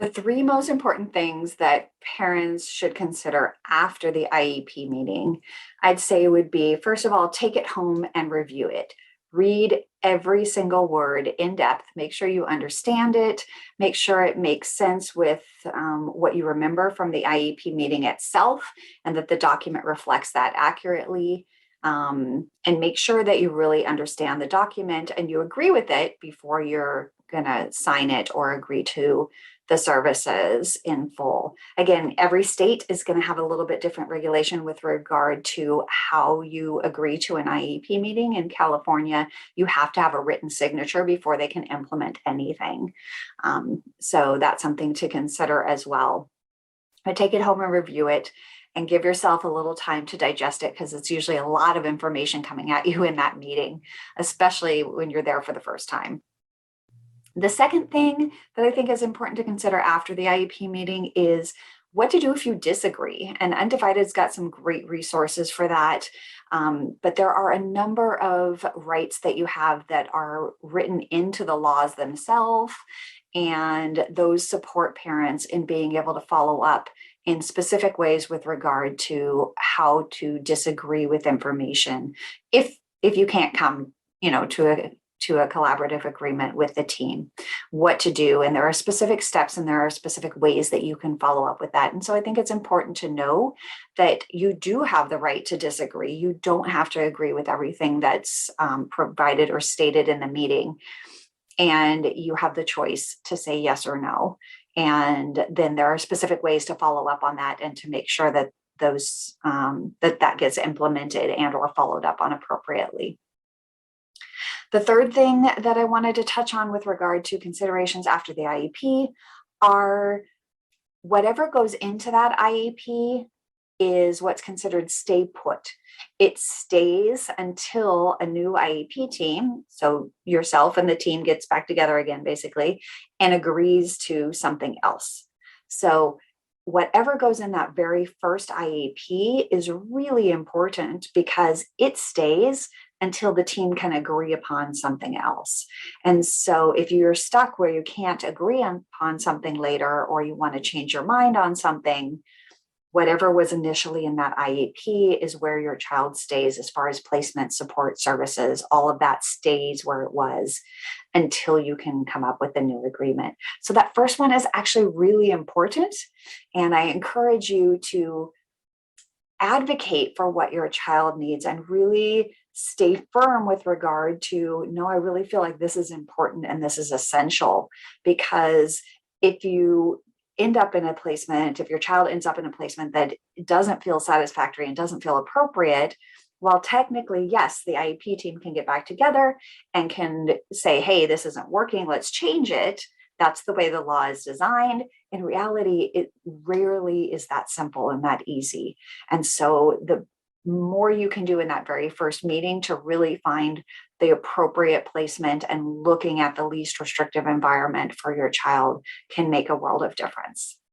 The three most important things that parents should consider after the IEP meeting, I'd say would be, first of all, take it home and review it. Read every single word in depth. Make sure you understand it. Make sure it makes sense with what you remember from the IEP meeting itself, and that the document reflects that accurately. And make sure that you really understand the document and you agree with it before you're going to sign it or agree to the services in full. Again, every state is going to have a little bit different regulation with regard to how you agree to an IEP meeting. In California, you have to have a written signature before they can implement anything. So that's something to consider as well. But take it home and review it and give yourself a little time to digest it, because it's usually a lot of information coming at you in that meeting, especially when you're there for the first time. The second thing that I think is important to consider after the IEP meeting is what to do if you disagree. And Undivided's got some great resources for that. But there are a number of rights that you have that are written into the laws themselves, and those support parents in being able to follow up in specific ways with regard to how to disagree with information if you can't come, to a collaborative agreement with the team, what to do. And there are specific steps and there are specific ways that you can follow up with that. And so I think it's important to know that you do have the right to disagree. You don't have to agree with everything that's provided or stated in the meeting. And you have the choice to say yes or no. And then there are specific ways to follow up on that and to make sure that those that gets implemented and or followed up on appropriately. The third thing that I wanted to touch on with regard to considerations after the IEP are whatever goes into that IEP is what's considered stay put. It stays until a new IEP team, so yourself and the team, gets back together again, basically, and agrees to something else. So whatever goes in that very first IEP is really important because it stays until the team can agree upon something else. And so if you're stuck where you can't agree upon something later, or you want to change your mind on something, whatever was initially in that IEP is where your child stays as far as placement, support services, all of that stays where it was until you can come up with a new agreement. So that first one is actually really important. And I encourage you to advocate for what your child needs and really stay firm with regard to, no, I really feel like this is important and this is essential. Because if you end up in a placement, if your child ends up in a placement that doesn't feel satisfactory and doesn't feel appropriate, while technically, yes, the IEP team can get back together and can say, hey, this isn't working, let's change it. That's the way the law is designed. In reality, it rarely is that simple and that easy. And so the more you can do in that very first meeting to really find the appropriate placement and looking at the least restrictive environment for your child can make a world of difference.